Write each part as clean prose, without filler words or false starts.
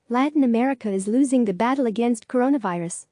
Latin America is losing the battle against coronavirus.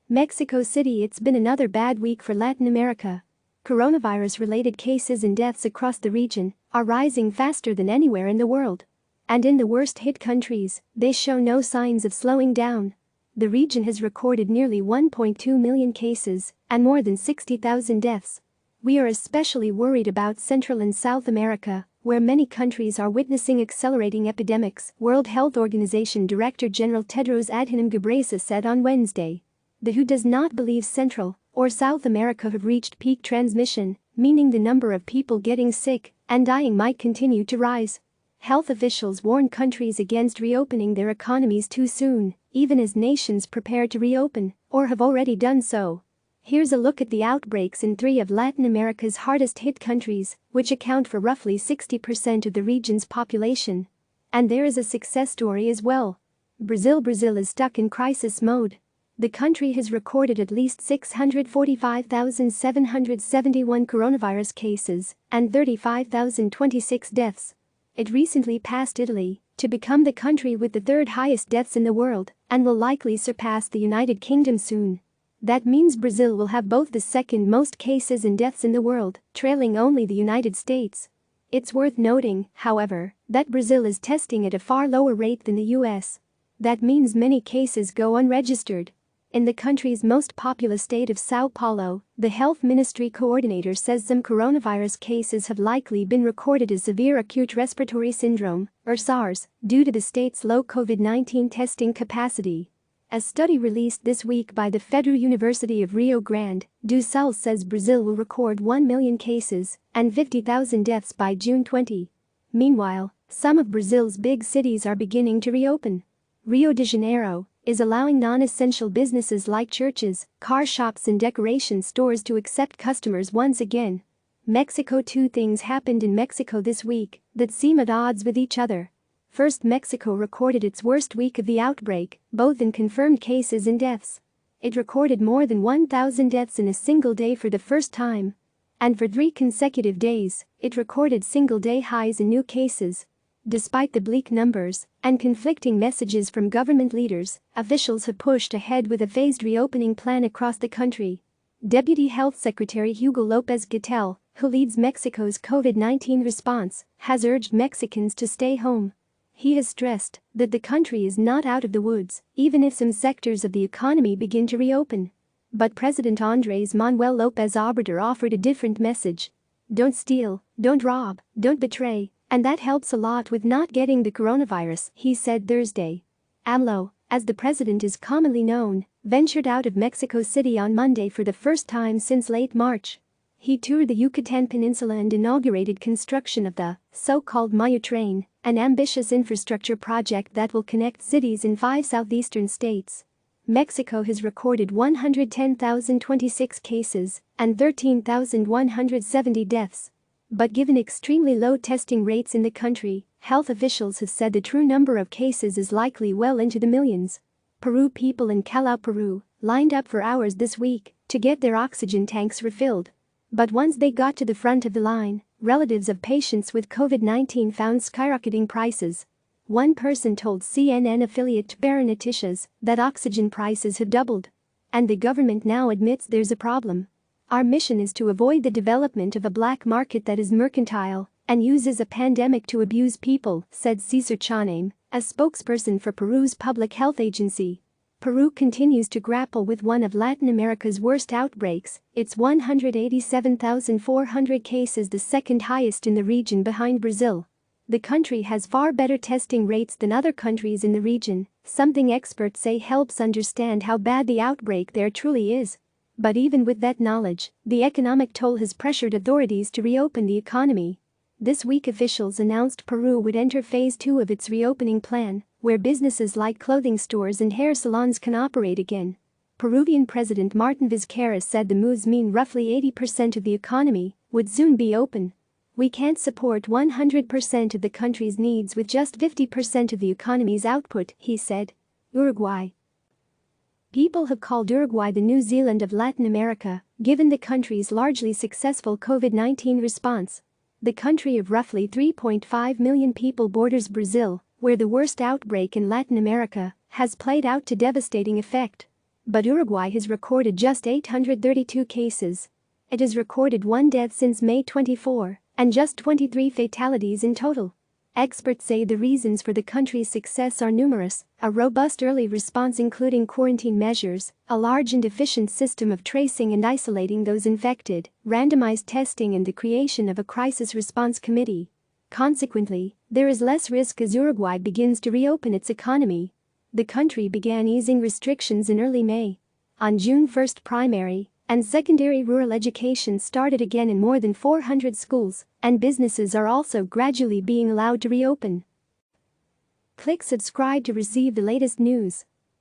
Mexico City. It's been another bad week for Latin America. Coronavirus-related cases and deaths across the region are rising faster than anywhere in the world. And in the worst-hit countries, they show no signs of slowing down. The region has recorded nearly 1.2 million cases and more than 60,000 deaths. We are especially worried about Central and South America, where many countries are witnessing accelerating epidemics, World Health Organization Director General Tedros Adhanom Ghebreyesus said on Wednesday. The WHO does not believe Central or South America have reached peak transmission, meaning the number of people getting sick and dying might continue to rise. Health officials warn countries against reopening their economies too soon, even as nations prepare to reopen or have already done so. Here's a look at the outbreaks in 3 of Latin America's hardest-hit countries, which account for roughly 60% of the region's population. And there is a success story as well. Brazil is stuck in crisis mode. The country has recorded at least 645,771 coronavirus cases and 35,026 deaths. It recently passed Italy to become the country with the 3rd highest deaths in the world and will likely surpass the United Kingdom soon. That means Brazil will have both the 2nd most cases and deaths in the world, trailing only the United States. It's worth noting, however, that Brazil is testing at a far lower rate than the US. That means many cases go unregistered. In the country's most populous state of Sao Paulo, the health ministry coordinator says some coronavirus cases have likely been recorded as severe acute respiratory syndrome, or SARS, due to the state's low COVID-19 testing capacity. A study released this week by the Federal University of Rio Grande do Sul says Brazil will record 1 million cases and 50,000 deaths by June 20. Meanwhile, some of Brazil's big cities are beginning to reopen. Rio de Janeiro is allowing non-essential businesses like churches, car shops and decoration stores to accept customers once again. Mexico. 2 things happened in Mexico this week that seem at odds with each other. First, Mexico recorded its worst week of the outbreak, both in confirmed cases and deaths. It recorded more than 1,000 deaths in a single day for the first time. And for 3 consecutive days, it recorded single-day highs in new cases. Despite the bleak numbers and conflicting messages from government leaders, officials have pushed ahead with a phased reopening plan across the country. Deputy Health Secretary Hugo Lopez-Gatell, who leads Mexico's COVID-19 response, has urged Mexicans to stay home. He has stressed that the country is not out of the woods, even if some sectors of the economy begin to reopen. But President Andrés Manuel López Obrador offered a different message. Don't steal, don't rob, don't betray. And that helps a lot with not getting the coronavirus, he said Thursday. AMLO, as the president is commonly known, ventured out of Mexico City on Monday for the first time since late March. He toured the Yucatan Peninsula and inaugurated construction of the so-called Maya Train, an ambitious infrastructure project that will connect cities in 5 southeastern states. Mexico has recorded 110,026 cases and 13,170 deaths. But given extremely low testing rates in the country, health officials have said the true number of cases is likely well into the millions. Peru. People in Callao, Peru, lined up for hours this week to get their oxygen tanks refilled. But once they got to the front of the line, relatives of patients with COVID-19 found skyrocketing prices. One person told CNN affiliate Barra Noticias that oxygen prices have doubled. And the government now admits there's a problem. Our mission is to avoid the development of a black market that is mercantile and uses a pandemic to abuse people, said Cesar Chanem, a spokesperson for Peru's public health agency. Peru continues to grapple with one of Latin America's worst outbreaks, its 187,400 cases, the 2nd highest in the region behind Brazil. The country has far better testing rates than other countries in the region, something experts say helps understand how bad the outbreak there truly is. But even with that knowledge, the economic toll has pressured authorities to reopen the economy. This week officials announced Peru would enter phase 2 of its reopening plan, where businesses like clothing stores and hair salons can operate again. Peruvian President Martin Vizcarra said the moves mean roughly 80% of the economy would soon be open. We can't support 100% of the country's needs with just 50% of the economy's output, he said. Uruguay. People have called Uruguay the New Zealand of Latin America, given the country's largely successful COVID-19 response. The country of roughly 3.5 million people borders Brazil, where the worst outbreak in Latin America has played out to devastating effect. But Uruguay has recorded just 832 cases. It has recorded 1 death since May 24 and just 23 fatalities in total. Experts say the reasons for the country's success are numerous: a robust early response including quarantine measures, a large and efficient system of tracing and isolating those infected, randomized testing, and the creation of a crisis response committee. Consequently, there is less risk as Uruguay begins to reopen its economy. The country began easing restrictions in early May. On June 1, primary and secondary rural education started again in more than 400 schools, and businesses are also gradually being allowed to reopen. Click subscribe to receive the latest news.